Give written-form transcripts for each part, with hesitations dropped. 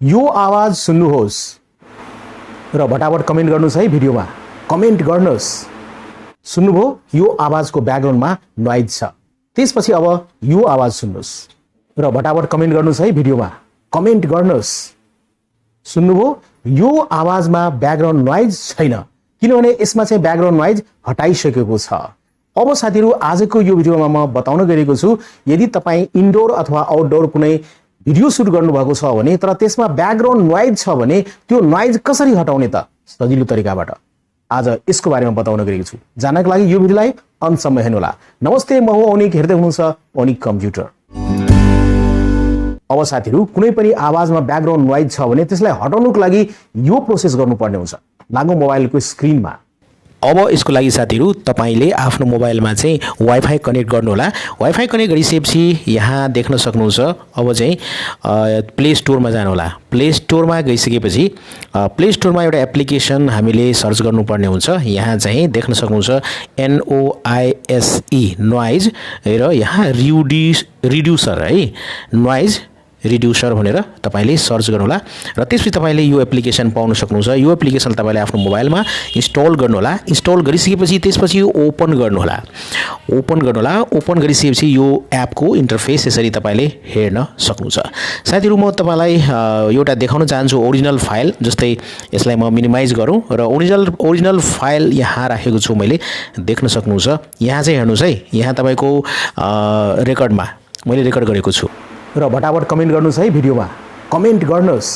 यो आवाज सुन्नुहोस् र फटाफट कमेन्ट गर्नुहोस् है भिडियोमा कमेन्ट गर्नुहोस् सुन्नुभयो यो आवाजको ब्याकग्राउन्डमा नोइज छ त्यसपछि अब यो आवाज सुन्नुहोस् र फटाफट कमेन्ट गर्नुहोस् है भिडियोमा कमेन्ट गर्नुहोस् सुन्नुभयो यो आवाजमा ब्याकग्राउन्ड नोइज छैन किनभने यसमा चाहिँ ब्याकग्राउन्ड नोइज हटाइसकेको छ अब साथीहरु आजको यो भिडियोमा म बताउन गएको छु यदि तपाई इन्डोर अथवा आउटडोर कुनै भिडियो सुट गर्नुभएको छ भने तर त्यसमा ब्याकग्राउन्ड नोइज छ भने त्यो नोइज कसरी हटाउने त सजिलो तरिकाबाट आज यसको बारेमा बताउन गएको छु जानका लागि यो भिडियोलाई अन्तसम्म हेर्नुहोला नमस्ते म हो ओनिक हेर्दै हुनुहुन्छ ओनिक कम्प्युटर अब साथीहरु कुनै पनि आवाजमा ब्याकग्राउन्ड नोइज छ भने त्यसलाई हटाउनको लागि यो प्रोसेस गर्नुपर्ने हुन्छ लागौ मोबाइलको स्क्रिनमा अब यसको लागि साथीहरु तपाईले आफ्नो मोबाइलमा चाहिँ वाइफाई कनेक्ट गर्नुहोला वाइफाई कनेक्ट गरिसकेपछि यहाँ देख्न सक्नुहुन्छ अब चाहिँ प्ले स्टोरमा जानुहोला प्ले स्टोरमा गइसकेपछि प्ले स्टोरमा एउटा एप्लिकेसन हामीले सर्च गर्नुपर्ने हुन्छ यहाँ चाहिँ देख्न सक्नुहुन्छ NOISE नोइज र यहाँ रिड्युसर है नोइज रिड्युसर भनेर तपाईले सर्च गर्नुहोला र त्यसपछि तपाईले यो एप्लिकेसन पाउन सक्नुहुन्छ यो एप्लिकेसन तपाईले आफ्नो मोबाइलमा इन्स्टल गर्नुहोला इन्स्टल गरिसकेपछि त्यसपछि ओपन गर्नुहोला ओपन गरिसकेपछि यो एपको इन्टरफेस यसरी तपाईले हेर्न सक्नुहुन्छ साथीहरु म तपाईलाई एउटा देखाउन चाहन्छु ओरिजिनल फाइल जस्तै यसलाई म मिनिमाइज गरौँ र ओरिजिनल फाइल यहाँ राखेको छु मैले देख्न सक्नुहुन्छ यहाँ चाहिँ हेर्नुस् है यहाँ तपाईको रेकर्डमा मैले रेकर्ड गरेको छु र फटाफट कमेन्ट गर्नुहोस् है भिडियोमा कमेन्ट गर्नुहोस्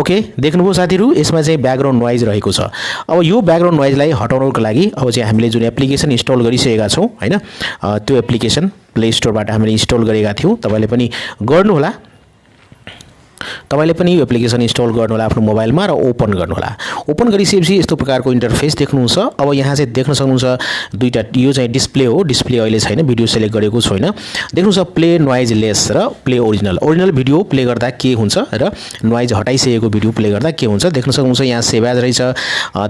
ओके देख्नुभयो साथीहरु यसमा चाहिँ ब्याकग्राउन्ड नोइज रहेको छ अब यो ब्याकग्राउन्ड नोइजलाई हटाउनको लागि अब चाहिँ हामीले जुन एप्लिकेसन इन्स्टल गरिसकेका छौं हैन त्यो एप्लिकेसन प्ले स्टोरबाट हामीले इन्स्टल गरेका थियौं तपाईले पनि गर्नुहोला तपाईले पनि यो एप्लिकेसन इन्स्टल गर्नुहोला आफ्नो मोबाइलमा र ओपन गर्नुहोला ओपन गरिसकेपछि यस्तो प्रकारको इन्टरफेस देख्नुहुन्छ अब यहाँ चाहिँ देख्न सक्नुहुन्छ दुईटा यो चाहिँ डिस्प्ले हो डिस्प्ले अहिले छैन भिडियो सेलेक्ट गरेको छैन देख्नुहुन्छ प्ले नोइज लेस र प्ले ओरिजिनल भिडियो प्ले गर्दा के हुन्छ र नोइज हटाइसकेको भिडियो प्ले गर्दा के हुन्छ देख्न सक्नुहुन्छ यहाँ सेभ एज रहेछ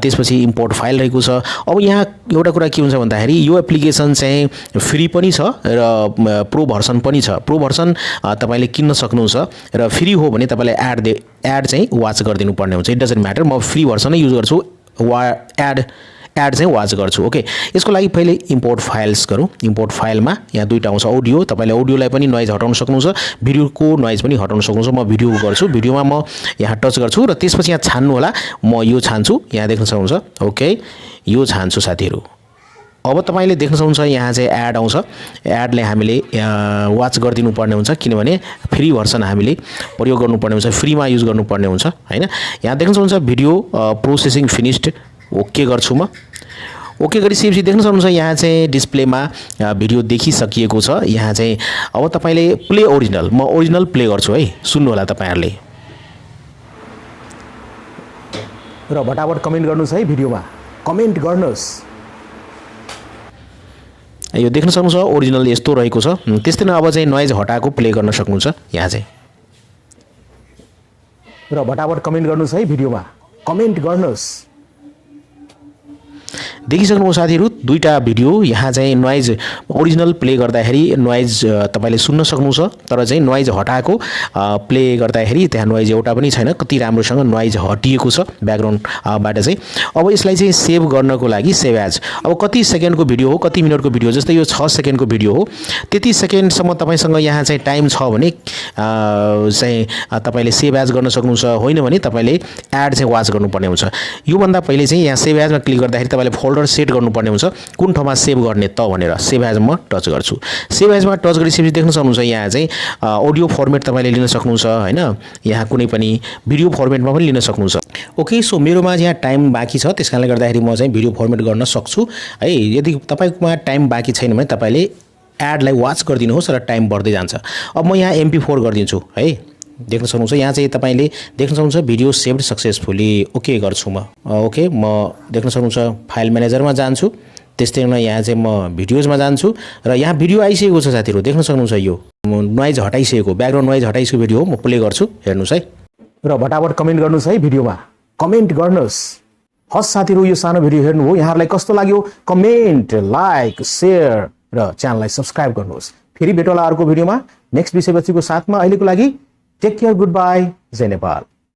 त्यसपछि इम्पोर्ट फाइल रहेको छ अब यहाँ एउटा कुरा के हुन्छ भन्दाखेरि यो एप्लिकेसन चाहिँ फ्री पनि छ र प्रो भर्सन पनि छ प्रो भर्सन तपाईले किन्न सक्नुहुन्छ र फ्री हो भने तपाईले एड चाहिँ वाच गर्दिनु पर्ने हुन्छ इट डजन्ट म्याटर म फ्री भर्सन नै युज गर्छु एड चाहिँ वाच गर्छु ओके यसको लागि पहिले इम्पोर्ट फाइल्स गरौँ इम्पोर्ट फाइलमा यहाँ दुईटा आउँछ अडियो तपाईले अडियोलाई पनि नोइज हटाउन सक्नुहुन्छ भिडियोको नोइज पनि हटाउन सक्नुहुन्छ म भिडियो गर्छु भिडियोमा म यहाँ टच गर्छु र त्यसपछि यहाँ छान्नु होला म यो छान्छु यहाँ देख्न सक्नुहुन्छ ओके यो छान्छु साथीहरु अब तपाईले देख्न सक्नुहुन्छ यहाँ चाहिँ एड आउँछ एडले हामीले वाच गर्दिनु पर्ने हुन्छ किनभने फ्री भर्सन हामीले प्रयोग गर्नुपर्ने हुन्छ फ्रीमा युज गर्नुपर्ने हुन्छ हैन यहाँ देख्न सक्नुहुन्छ भिडियो प्रोसेसिङ फिनिश्ड ओके गर्छु म ओके गरिसकेपछि देख्न सक्नुहुन्छ यहाँ चाहिँ डिस्प्लेमा भिडियो देखिसकिएको छ यहाँ चाहिँ अब तपाईले प्ले ओरिजिनल म ओरिजिनल प्ले गर्छु है सुन्नु होला तपाईहरुले र फटाफट कमेन्ट गर्नुस् है भिडियोमा कमेन्ट गर्नुस् यो देख्न सक्नुहुन्छ ओरिजिनल यस्तो रहेको छ त्यस्तै नै अब चाहिँ नोइज हटाएको प्ले गर्न सक्नुहुन्छ यहाँ चाहिँ र फटाफट कमेन्ट गर्नुस् है भिडियोमा कमेन्ट गर्नुस् देखिसक्नुभयो साथीहरु दुईटा भिडियो यहाँ चाहिँ नोइज ओरिजिनल प्ले गर्दाखेरि नोइज तपाईले सुन्न सक्नुहुन्छ तर चाहिँ नोइज हटाएको प्ले गर्दाखेरि त्यहाँ नोइज एउटा पनि छैन कति राम्रोसँग नोइज हटिएको छ ब्याकग्राउन्डबाट चाहिँ अब यसलाई चाहिँ सेभ गर्नको लागि सेभ एज अब कति सेकेन्डको भिडियो हो कति मिनेटको भिडियो जस्तै यो 6 सेकेन्डको भिडियो हो त्यति सेकेन्डसम्म तपाईसँग यहाँ चाहिँ टाइम छ भने चाहिँ तपाईले सेभ एज गर्न सक्नुहुन्छ होइन भने तपाईले एड चाहिँ वाच गर्नुपर्ने हुन्छ यो भन्दा पहिले चाहिँ यहाँ सेभ एजमा क्लिक गर्दाखेरि तपाईले फोल्डर सेट गर्नुपर्ने हुन्छ कुन ठाउँमा सेभ गर्ने त भनेर सेभ एज म टच गर्छु सेभ एजमा टच गरिसकेपछि देख्न सक्नुहुन्छ यहाँ चाहिँ अडियो फर्मेट तपाईले लिन सक्नुहुन्छ हैन यहाँ कुनै पनि भिडियो फर्मेटमा पनि लिन सक्नुहुन्छ ओके सो मेरोमा यहाँ टाइम बाँकी छ त्यसकारणले गर्दाखेरि म चाहिँ भिडियो फर्मेट गर्न सक्छु है यदि तपाईकोमा टाइम बाँकी छैन भने तपाईले एडलाई वाच गरिदिनुहोस् र टाइम बढ्दै जान्छ अब म यहाँ MP4 गरिदिन्छु है देख्न सक्नुहुन्छ यहाँ चाहिँ तपाईले देख्न सक्नुहुन्छ भिडियो सेभड सक्सेसफुली ओके गर्छु म ओके म देख्न सक्नुहुन्छ फाइल म्यानेजरमा जान्छु त्यस्तै नै यहाँ चाहिँ म भिडियोजमा जान्छु र यहाँ भिडियो आइसकेको छ साथीहरु देख्न सक्नुहुन्छ यो नोइज हटाइसकेको ब्याकग्राउन्ड नोइज हटाइसकेको भिडियो हो म प्ले गर्छु हेर्नुस् है र फटाफट कमेन्ट गर्नुस् है भिडियोमा कमेन्ट गर्नुस् हस् साथीहरु यो सानो भिडियो हेर्नु हो यहाँहरुलाई कस्तो लाग्यो कमेन्ट लाइक शेयर र च्यानललाई सब्स्क्राइब गर्नुहोस् फेरि भेटौँला अर्को भिडियोमा नेक्स्ट विषयवस्तुको साथमा अहिलेको लागि टेक केयर गुड बाइ जय नेपाल।